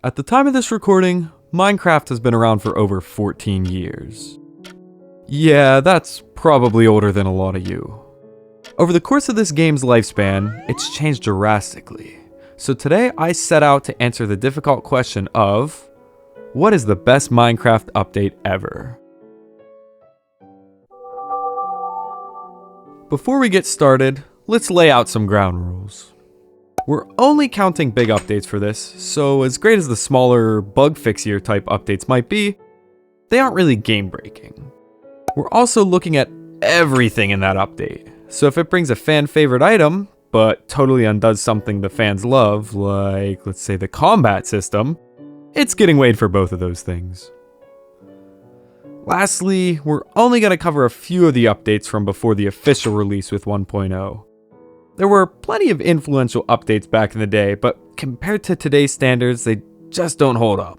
At the time of this recording, Minecraft has been around for over 14 years. Yeah, that's probably older than a lot of you. Over the course of this game's lifespan, it's changed drastically. So today I set out to answer the difficult question of, what is the best Minecraft update ever? Before we get started, let's lay out some ground rules. We're only counting big updates for this, so as great as the smaller bug fixier type updates might be, they aren't really game breaking. We're also looking at everything in that update, so if it brings a fan favorite item, but totally undoes something the fans love, like let's say the combat system, it's getting weighed for both of those things. Lastly, we're only going to cover a few of the updates from before the official release with 1.0. There were plenty of influential updates back in the day, but compared to today's standards, they just don't hold up.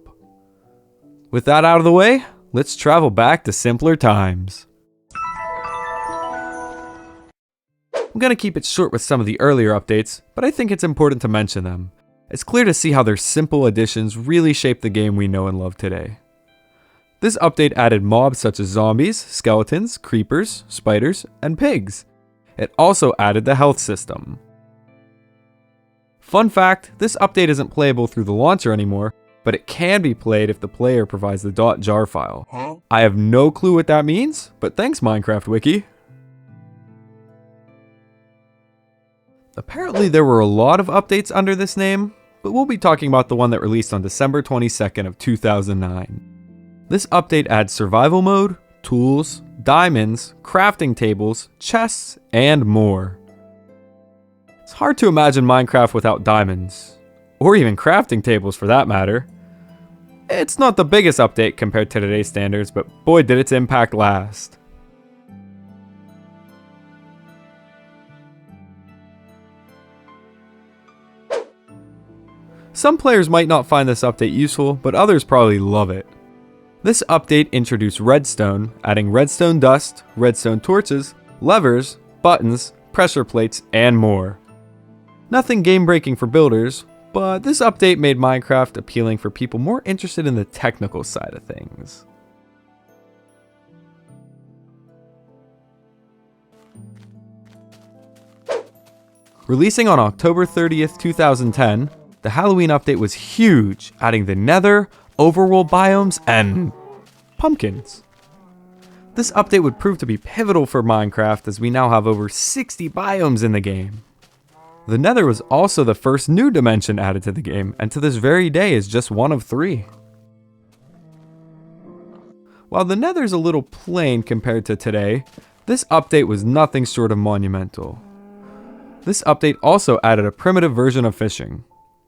With that out of the way, let's travel back to simpler times. I'm going to keep it short with some of the earlier updates, but I think it's important to mention them. It's clear to see how their simple additions really shaped the game we know and love today. This update added mobs such as zombies, skeletons, creepers, spiders, and pigs. It also added the health system. Fun fact, this update isn't playable through the launcher anymore, but it can be played if the player provides the .jar file. I have no clue what that means, but thanks Minecraft Wiki. Apparently there were a lot of updates under this name, but we'll be talking about the one that released on December 22nd of 2009. This update adds survival mode, tools, diamonds, crafting tables, chests, and more. It's hard to imagine Minecraft without diamonds, or even crafting tables for that matter. It's not the biggest update compared to today's standards, but boy did its impact last. Some players might not find this update useful, but others probably love it. This update introduced redstone, adding redstone dust, redstone torches, levers, buttons, pressure plates, and more. Nothing game-breaking for builders, but this update made Minecraft appealing for people more interested in the technical side of things. Releasing on October 30th, 2010, the Halloween update was huge, adding the Nether, overworld biomes, and pumpkins. This update would prove to be pivotal for Minecraft as we now have over 60 biomes in the game. The Nether was also the first new dimension added to the game, and to this very day is just one of 3. While the Nether's a little plain compared to today, this update was nothing short of monumental. This update also added a primitive version of fishing.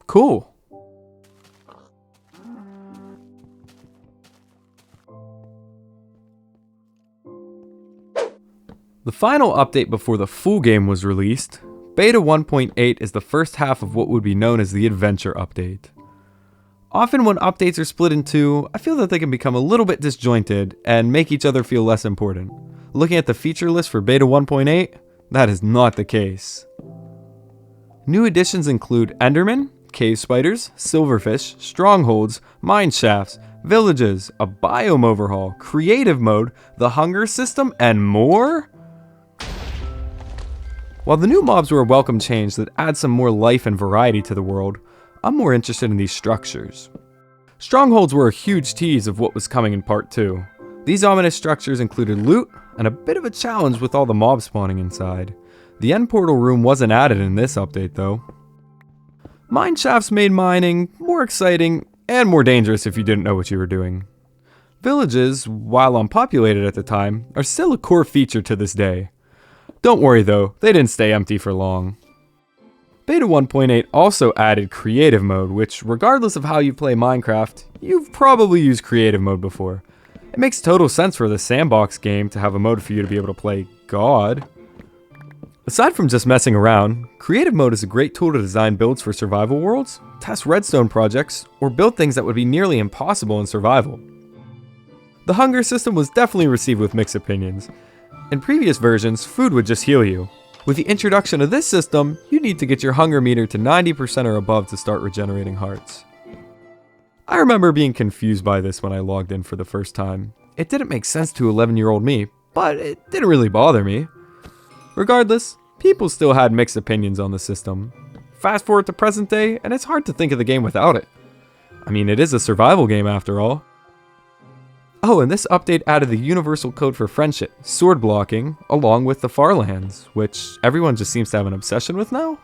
Cool. The final update before the full game was released, Beta 1.8 is the first half of what would be known as the Adventure Update. Often when updates are split in two, I feel that they can become a little bit disjointed and make each other feel less important. Looking at the feature list for Beta 1.8, that is not the case. New additions include Endermen, cave spiders, silverfish, strongholds, mine shafts, villages, a biome overhaul, creative mode, the hunger system, and more? While the new mobs were a welcome change that adds some more life and variety to the world, I'm more interested in these structures. Strongholds were a huge tease of what was coming in part 2. These ominous structures included loot and a bit of a challenge with all the mobs spawning inside. The end portal room wasn't added in this update though. Mine shafts made mining more exciting and more dangerous if you didn't know what you were doing. Villages, while unpopulated at the time, are still a core feature to this day. Don't worry though, they didn't stay empty for long. Beta 1.8 also added creative mode, which regardless of how you play Minecraft, you've probably used creative mode before. It makes total sense for the sandbox game to have a mode for you to be able to play God. Aside from just messing around, creative mode is a great tool to design builds for survival worlds, test redstone projects, or build things that would be nearly impossible in survival. The hunger system was definitely received with mixed opinions. In previous versions, food would just heal you. With the introduction of this system, you need to get your hunger meter to 90% or above to start regenerating hearts. I remember being confused by this when I logged in for the first time. It didn't make sense to 11-year-old me, but it didn't really bother me. Regardless, people still had mixed opinions on the system. Fast forward to present day, and it's hard to think of the game without it. I mean, it is a survival game after all. Oh, and this update added the universal code for friendship, sword blocking, along with the Farlands, which everyone just seems to have an obsession with now.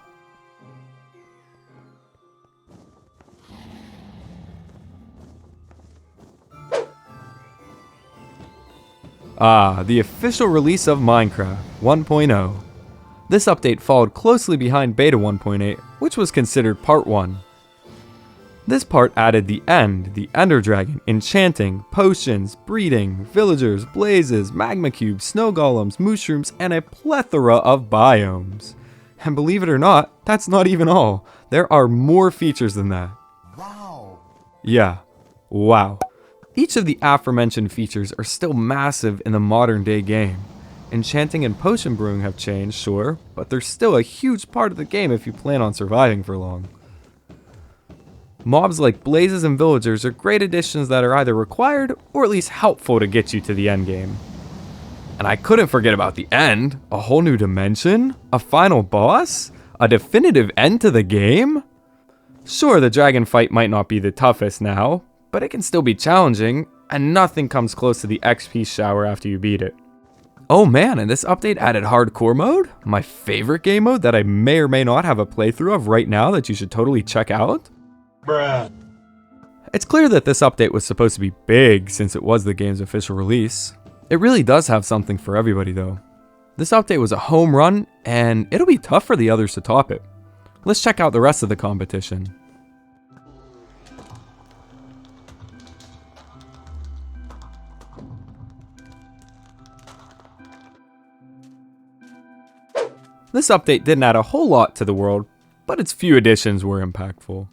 Ah, the official release of Minecraft 1.0. This update followed closely behind Beta 1.8, which was considered part 1. This part added the End, the Ender Dragon, enchanting, potions, breeding, villagers, blazes, magma cubes, snow golems, mushrooms, and a plethora of biomes. And believe it or not, that's not even all. There are more features than that. Wow. Yeah, wow. Each of the aforementioned features are still massive in the modern day game. Enchanting and potion brewing have changed, sure, but they're still a huge part of the game if you plan on surviving for long. Mobs like blazes and villagers are great additions that are either required or at least helpful to get you to the end game. And I couldn't forget about the end, a whole new dimension, a final boss, a definitive end to the game. Sure, the dragon fight might not be the toughest now, but it can still be challenging, and nothing comes close to the XP shower after you beat it. Oh man, and this update added hardcore mode, my favorite game mode that I may or may not have a playthrough of right now that you should totally check out. Bruh. It's clear that this update was supposed to be big since it was the game's official release. It really does have something for everybody though. This update was a home run, and it'll be tough for the others to top it. Let's check out the rest of the competition. This update didn't add a whole lot to the world, but its few additions were impactful.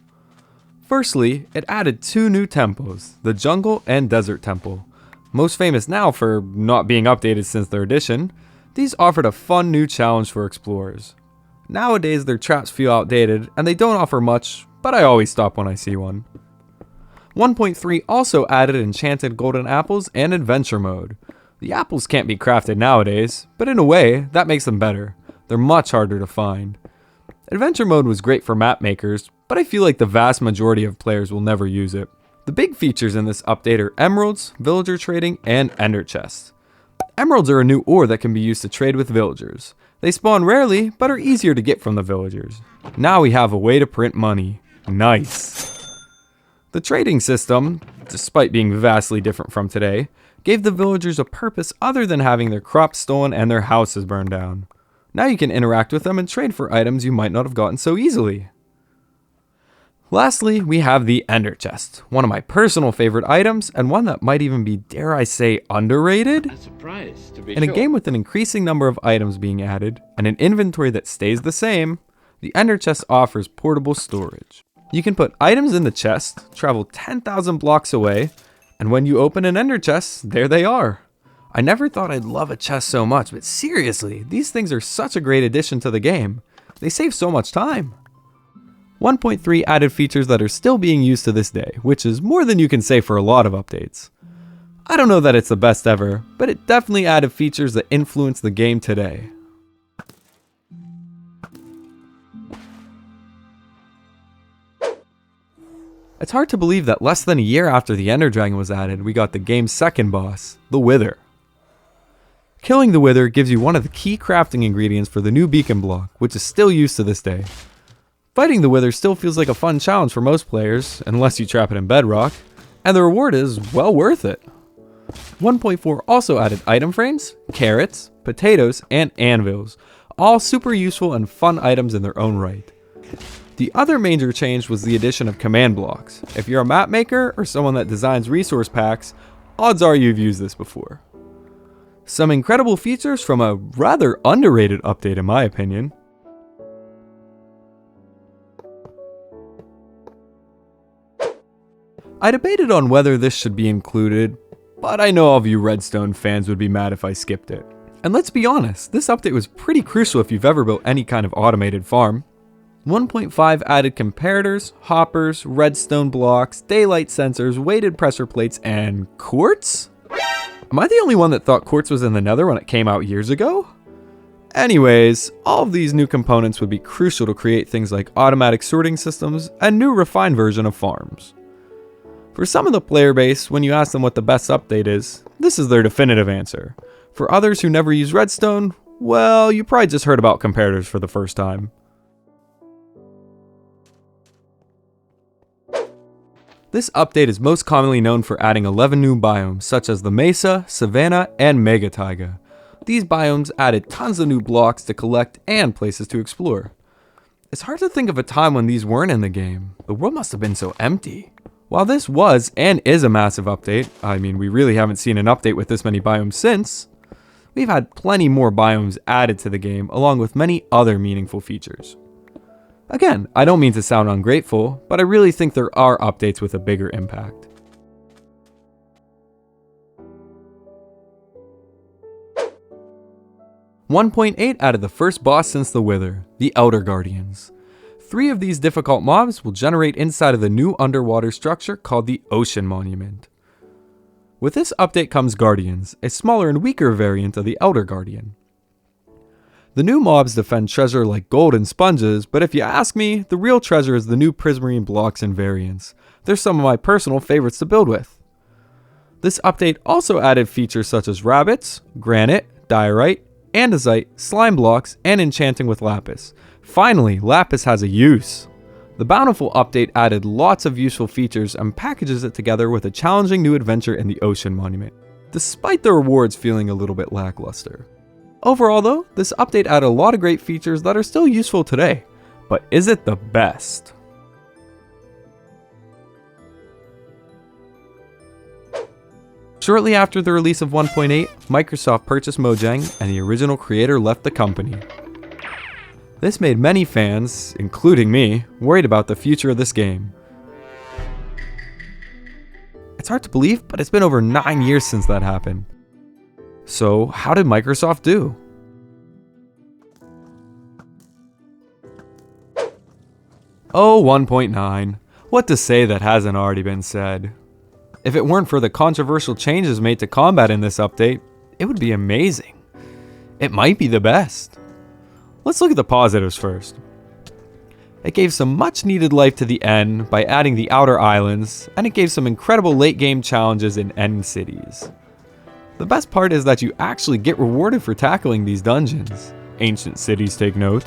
Firstly, it added 2 new tempos, the Jungle and Desert Temple. Most famous now for not being updated since their addition, these offered a fun new challenge for explorers. Nowadays their traps feel outdated and they don't offer much, but I always stop when I see one. 1.3 also added enchanted golden apples and adventure mode. The apples can't be crafted nowadays, but in a way, that makes them better. They're much harder to find. Adventure mode was great for map makers, but I feel like the vast majority of players will never use it. The big features in this update are emeralds, villager trading, and ender chests. Emeralds are a new ore that can be used to trade with villagers. They spawn rarely, but are easier to get from the villagers. Now we have a way to print money. Nice. The trading system, despite being vastly different from today, gave the villagers a purpose other than having their crops stolen and their houses burned down. Now you can interact with them and trade for items you might not have gotten so easily. Lastly, we have the Ender Chest, one of my personal favorite items and one that might even be, dare I say, underrated. A surprise, to be In a game with an increasing number of items being added and an inventory that stays the same, the Ender Chest offers portable storage. You can put items in the chest, travel 10,000 blocks away, and when you open an Ender Chest, there they are. I never thought I'd love a chest so much, but seriously, these things are such a great addition to the game. They save so much time. 1.3 added features that are still being used to this day, which is more than you can say for a lot of updates. I don't know that it's the best ever, but it definitely added features that influence the game today. It's hard to believe that less than a year after the Ender Dragon was added, we got the game's second boss, the Wither. Killing the Wither gives you one of the key crafting ingredients for the new beacon block, which is still used to this day. Fighting the Wither still feels like a fun challenge for most players, unless you trap it in bedrock, and the reward is well worth it. 1.4 also added item frames, carrots, potatoes, and anvils, all super useful and fun items in their own right. The other major change was the addition of command blocks. If you're a map maker or someone that designs resource packs, odds are you've used this before. Some incredible features from a rather underrated update in my opinion. I debated on whether this should be included, but I know all of you Redstone fans would be mad if I skipped it. And let's be honest, this update was pretty crucial if you've ever built any kind of automated farm. 1.5 added comparators, hoppers, redstone blocks, daylight sensors, weighted pressure plates, and quartz? Am I the only one that thought quartz was in the Nether when it came out years ago? Anyways, all of these new components would be crucial to create things like automatic sorting systems and new refined version of farms. For some of the player base, when you ask them what the best update is, this is their definitive answer. For others who never use redstone, well, you probably just heard about comparators for the first time. This update is most commonly known for adding 11 new biomes, such as the Mesa, Savanna, and Mega Taiga. These biomes added tons of new blocks to collect and places to explore. It's hard to think of a time when these weren't in the game. The world must have been so empty. While this was and is a massive update, I mean, we really haven't seen an update with this many biomes since, we've had plenty more biomes added to the game, along with many other meaningful features. Again, I don't mean to sound ungrateful, but I really think there are updates with a bigger impact. .8 added the first boss since the Wither, the Elder Guardians. 3 of these difficult mobs will generate inside of the new underwater structure called the Ocean Monument. With this update comes Guardians, a smaller and weaker variant of the Elder Guardian. The new mobs defend treasure like gold and sponges, but if you ask me, the real treasure is the new prismarine blocks and variants. They're some of my personal favorites to build with. This update also added features such as rabbits, granite, diorite, andesite, slime blocks, and enchanting with lapis. Finally, lapis has a use. The Bountiful update added lots of useful features and packages it together with a challenging new adventure in the Ocean Monument, despite the rewards feeling a little bit lackluster. Overall though, this update added a lot of great features that are still useful today, but is it the best? Shortly after the release of 1.8, Microsoft purchased Mojang and the original creator left the company. This made many fans, including me, worried about the future of this game. It's hard to believe, but it's been over 9 years since that happened. So, how did Microsoft do? Oh, 1.9. What to say that hasn't already been said? If it weren't for the controversial changes made to combat in this update, it would be amazing. It might be the best. Let's look at the positives first. It gave some much needed life to the end by adding the outer islands, and it gave some incredible late game challenges in end cities. The best part is that you actually get rewarded for tackling these dungeons. Ancient cities take note.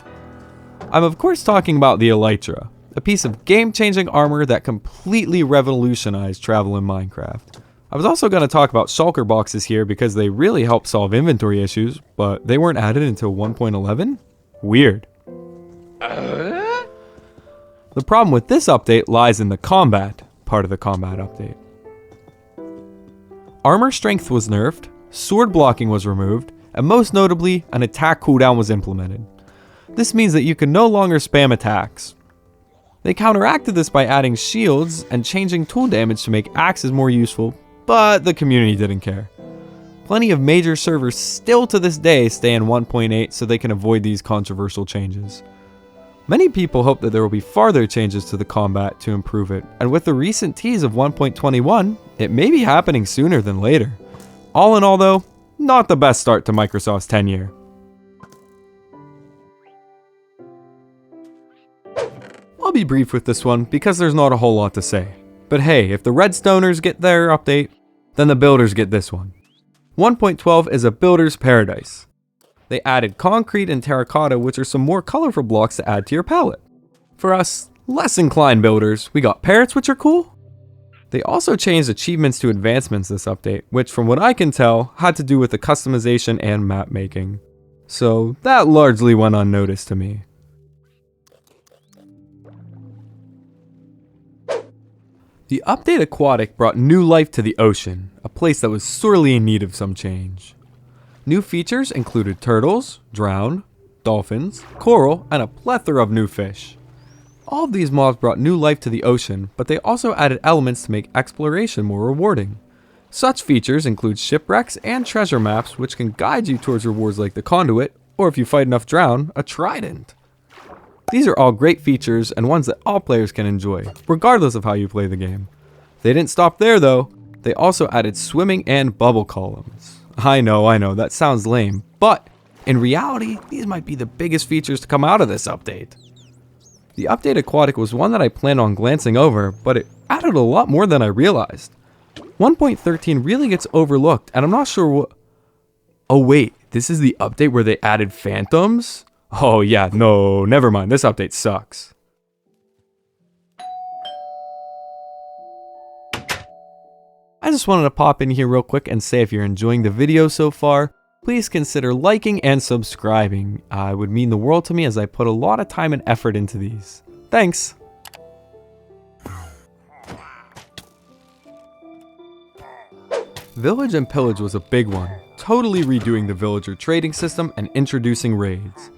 I'm of course talking about the Elytra, a piece of game-changing armor that completely revolutionized travel in Minecraft. I was also going to talk about shulker boxes here because they really help solve inventory issues, but they weren't added until 1.11? Weird. The problem with this update lies in the combat part of the combat update. Armor strength was nerfed, sword blocking was removed, and most notably, an attack cooldown was implemented. This means that you can no longer spam attacks. They counteracted this by adding shields and changing tool damage to make axes more useful, but the community didn't care. Plenty of major servers still to this day stay in 1.8 so they can avoid these controversial changes. Many people hope that there will be farther changes to the combat to improve it, and with the recent tease of 1.21, it may be happening sooner than later. All in all though, not the best start to Microsoft's tenure. I'll be brief with this one because there's not a whole lot to say. But hey, if the Redstoners get their update, then the builders get this one. 1.12 is a builder's paradise. They added concrete and terracotta, which are some more colorful blocks to add to your palette. For us, less inclined builders, we got parrots, which are cool. They also changed achievements to advancements this update, which from what I can tell, had to do with the customization and map making. So that largely went unnoticed to me. The update Aquatic brought new life to the ocean, a place that was sorely in need of some change. New features included turtles, drown, dolphins, coral, and a plethora of new fish. All of these mobs brought new life to the ocean, but they also added elements to make exploration more rewarding. Such features include shipwrecks and treasure maps, which can guide you towards rewards like the conduit, or if you fight enough drown, a trident. These are all great features and ones that all players can enjoy, regardless of how you play the game. They didn't stop there though. They also added swimming and bubble columns. I know, that sounds lame, but in reality, these might be the biggest features to come out of this update. The update Aquatic was one that I planned on glancing over, but it added a lot more than I realized. 1.13 really gets overlooked, and I'm not sure what... Oh wait, this is the update where they added phantoms? Oh yeah, no, never mind, this update sucks. I just wanted to pop in here real quick and say if you're enjoying the video so far, please consider liking and subscribing. It would mean the world to me as I put a lot of time and effort into these. Thanks! Village and Pillage was a big one, totally redoing the villager trading system and introducing raids.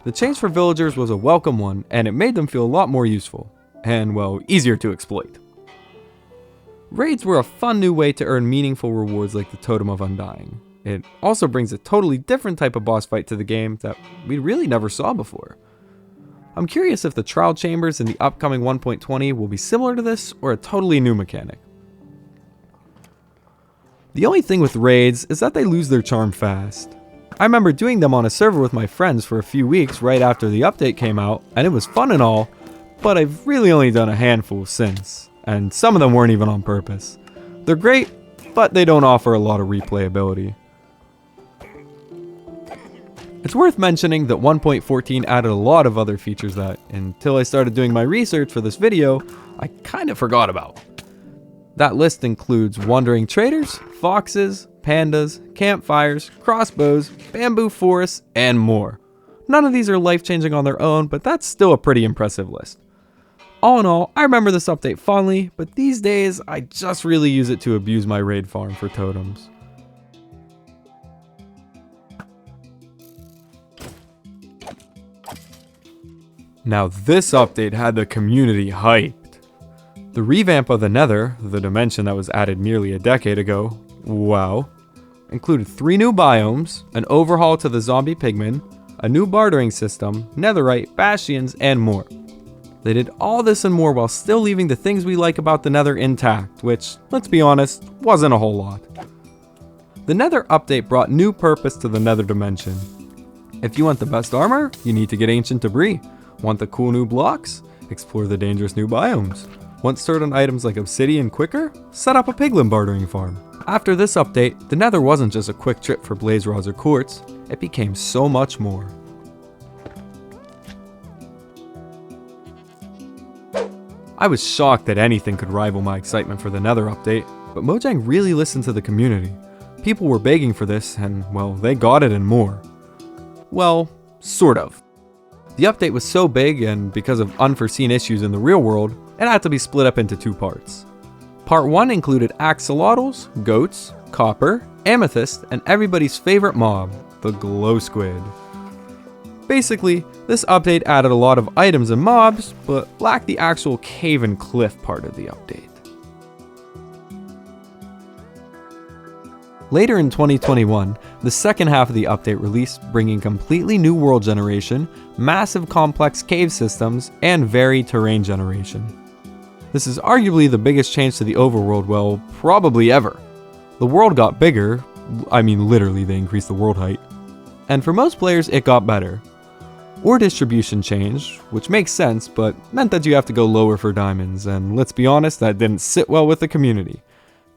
The change for villagers was a welcome one, and it made them feel a lot more useful, and well, easier to exploit. Raids were a fun new way to earn meaningful rewards like the Totem of Undying. It also brings a totally different type of boss fight to the game that we really never saw before. I'm curious if the trial chambers in the upcoming 1.20 will be similar to this or a totally new mechanic. The only thing with raids is that they lose their charm fast. I remember doing them on a server with my friends for a few weeks right after the update came out, and it was fun and all, but I've really only done a handful since, and some of them weren't even on purpose. They're great, but they don't offer a lot of replayability. It's worth mentioning that 1.14 added a lot of other features that, until I started doing my research for this video, I kind of forgot about. That list includes wandering traders, foxes, pandas, campfires, crossbows, bamboo forests, and more. None of these are life-changing on their own, but that's still a pretty impressive list. All in all, I remember this update fondly, but these days, I just really use it to abuse my raid farm for totems. Now this update had the community hyped. The revamp of the Nether, the dimension that was added nearly a decade ago, wow, included 3 new biomes, an overhaul to the zombie pigmen, a new bartering system, netherite, bastions, and more. They did all this and more while still leaving the things we like about the Nether intact, which, let's be honest, wasn't a whole lot. The Nether update brought new purpose to the Nether dimension. If you want the best armor, you need to get ancient debris. Want the cool new blocks? Explore the dangerous new biomes. Want certain items like obsidian quicker? Set up a piglin bartering farm. After this update, the Nether wasn't just a quick trip for blaze rods or quartz, it became so much more. I was shocked that anything could rival my excitement for the Nether update, but Mojang really listened to the community. People were begging for this, and well, they got it and more. Well, sort of. The update was so big, and because of unforeseen issues in the real world, it had to be split up into 2 parts. Part 1 included axolotls, goats, copper, amethyst, and everybody's favorite mob, the glow squid. Basically, this update added a lot of items and mobs, but lacked the actual cave and cliff part of the update. Later in 2021, the second half of the update released, bringing completely new world generation, massive complex cave systems, and varied terrain generation. This is arguably the biggest change to the overworld, well, probably ever. The world got bigger, I mean literally they increased the world height, and for most players it got better. Ore distribution changed, which makes sense, but meant that you have to go lower for diamonds, and let's be honest, that didn't sit well with the community.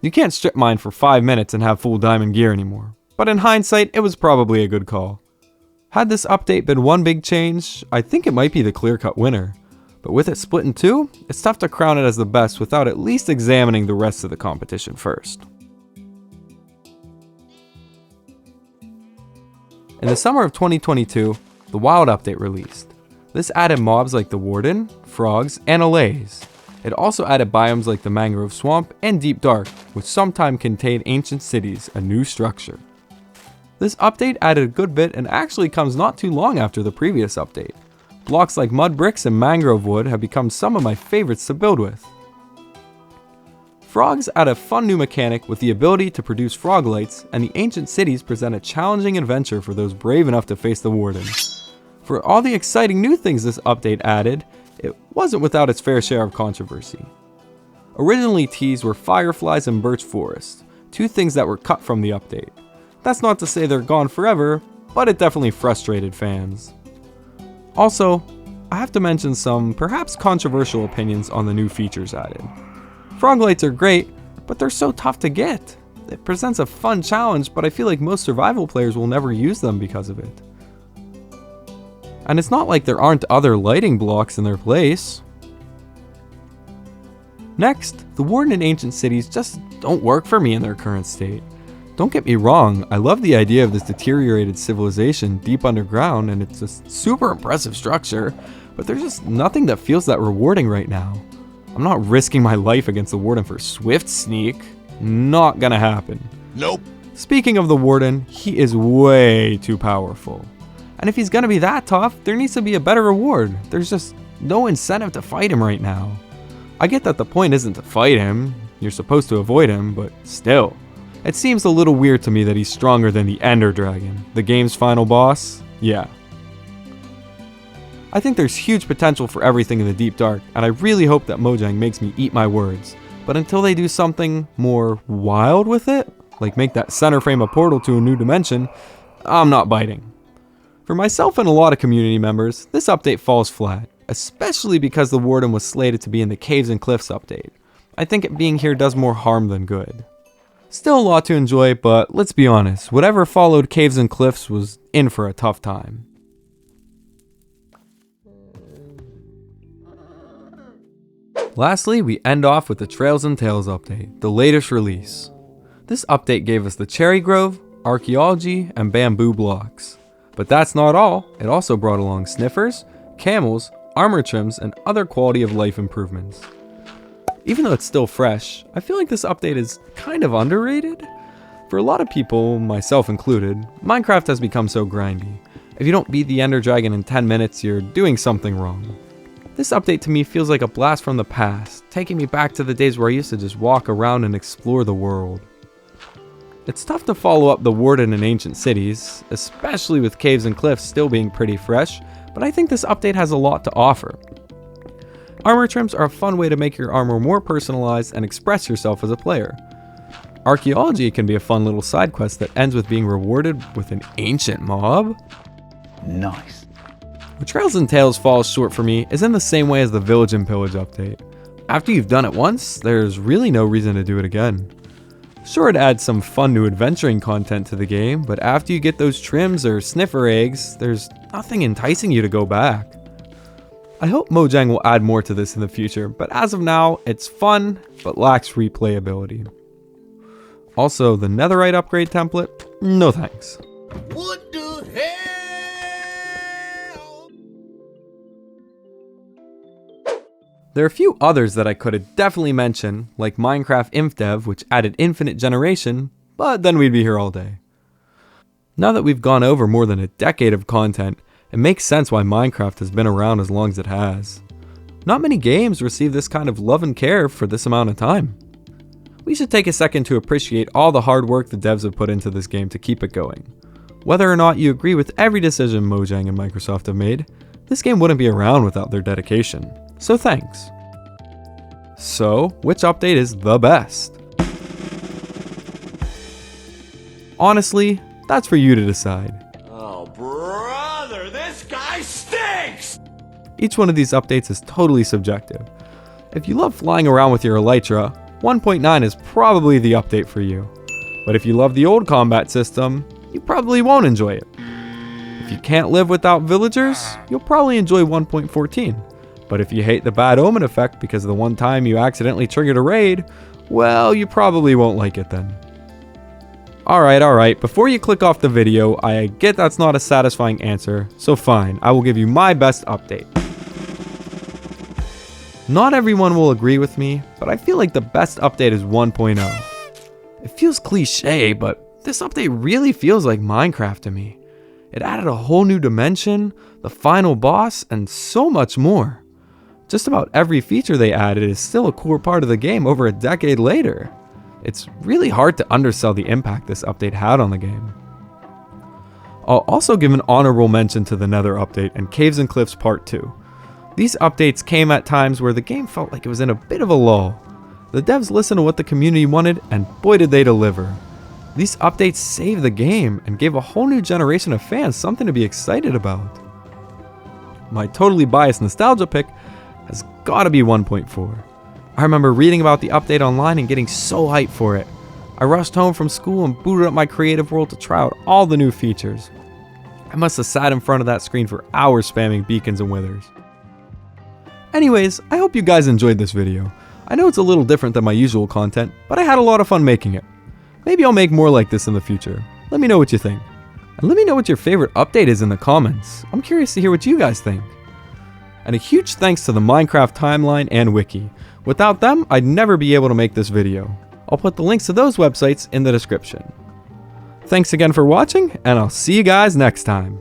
You can't strip mine for 5 minutes and have full diamond gear anymore, but in hindsight, it was probably a good call. Had this update been one big change, I think it might be the clear-cut winner, but with it split in 2, it's tough to crown it as the best without at least examining the rest of the competition first. In the summer of 2022, the Wild update released. This added mobs like the Warden, frogs, and allays. It also added biomes like the Mangrove Swamp and Deep Dark, which sometime contained ancient cities, a new structure. This update added a good bit and actually comes not too long after the previous update. Blocks like mud bricks and mangrove wood have become some of my favorites to build with. Frogs add a fun new mechanic with the ability to produce froglights, and the ancient cities present a challenging adventure for those brave enough to face the Warden. For all the exciting new things this update added, it wasn't without its fair share of controversy. Originally teased were fireflies and birch forest, two things that were cut from the update. That's not to say they're gone forever, but it definitely frustrated fans. Also, I have to mention some perhaps controversial opinions on the new features added. Frog lights are great, but they're so tough to get. It presents a fun challenge, but I feel like most survival players will never use them because of it. And it's not like there aren't other lighting blocks in their place. Next, the Warden and Ancient Cities just don't work for me in their current state. Don't get me wrong, I love the idea of this deteriorated civilization deep underground, and it's a super impressive structure, but there's just nothing that feels that rewarding right now. I'm not risking my life against the Warden for Swift Sneak. Not gonna happen. Nope. Speaking of the Warden, he is way too powerful. And if he's gonna be that tough, there needs to be a better reward. There's just no incentive to fight him right now. I get that the point isn't to fight him, you're supposed to avoid him, but still. It seems a little weird to me that he's stronger than the Ender Dragon, the game's final boss. Yeah. I think there's huge potential for everything in the Deep Dark, and I really hope that Mojang makes me eat my words. But until they do something more wild with it, like make that center frame a portal to a new dimension, I'm not biting. For myself and a lot of community members, this update falls flat, especially because the Warden was slated to be in the Caves and Cliffs update. I think it being here does more harm than good. Still a lot to enjoy, but let's be honest, whatever followed Caves and Cliffs was in for a tough time. Lastly, we end off with the Trails and Tales update, the latest release. This update gave us the Cherry Grove, Archaeology, and Bamboo blocks. But that's not all, it also brought along sniffers, camels, armor trims, and other quality of life improvements. Even though it's still fresh, I feel like this update is kind of underrated. For a lot of people, myself included, Minecraft has become so grindy. If you don't beat the Ender Dragon in 10 minutes, you're doing something wrong. This update to me feels like a blast from the past, taking me back to the days where I used to just walk around and explore the world. It's tough to follow up the Warden and Ancient Cities, especially with Caves and Cliffs still being pretty fresh, but I think this update has a lot to offer. Armor trims are a fun way to make your armor more personalized and express yourself as a player. Archaeology can be a fun little side quest that ends with being rewarded with an ancient mob. Nice. Where Trails and Tales falls short for me is in the same way as the Village and Pillage update. After you've done it once, there's really no reason to do it again. Sure, it adds some fun new adventuring content to the game, but after you get those trims or sniffer eggs, there's nothing enticing you to go back. I hope Mojang will add more to this in the future, but as of now, it's fun, but lacks replayability. Also, the Netherite upgrade template? No thanks. What the hell? There are a few others that I could have definitely mentioned, like Minecraft InfDev, which added infinite generation, but then we'd be here all day. Now that we've gone over more than a decade of content, it makes sense why Minecraft has been around as long as it has. Not many games receive this kind of love and care for this amount of time. We should take a second to appreciate all the hard work the devs have put into this game to keep it going. Whether or not you agree with every decision Mojang and Microsoft have made, this game wouldn't be around without their dedication. So thanks. So, which update is the best? Honestly, that's for you to decide. Oh, brother, this guy stinks! Each one of these updates is totally subjective. If you love flying around with your Elytra, 1.9 is probably the update for you. But if you love the old combat system, you probably won't enjoy it. If you can't live without villagers, you'll probably enjoy 1.14. But if you hate the bad omen effect because of the one time you accidentally triggered a raid, well, you probably won't like it then. Alright, before you click off the video, I get that's not a satisfying answer, so fine, I will give you my best update. Not everyone will agree with me, but I feel like the best update is 1.0. It feels cliche, but this update really feels like Minecraft to me. It added a whole new dimension, the final boss, and so much more. Just about every feature they added is still a core part of the game over a decade later. It's really hard to undersell the impact this update had on the game. I'll also give an honorable mention to the Nether update and Caves and Cliffs Part 2. These updates came at times where the game felt like it was in a bit of a lull. The devs listened to what the community wanted, and boy did they deliver. These updates saved the game and gave a whole new generation of fans something to be excited about. My totally biased nostalgia pick has gotta be 1.4. I remember reading about the update online and getting so hyped for it. I rushed home from school and booted up my creative world to try out all the new features. I must have sat in front of that screen for hours spamming beacons and withers. Anyways, I hope you guys enjoyed this video. I know it's a little different than my usual content, but I had a lot of fun making it. Maybe I'll make more like this in the future. Let me know what you think. And let me know what your favorite update is in the comments. I'm curious to hear what you guys think. And a huge thanks to the Minecraft timeline and wiki. Without them, I'd never be able to make this video. I'll put the links to those websites in the description. Thanks again for watching, and I'll see you guys next time.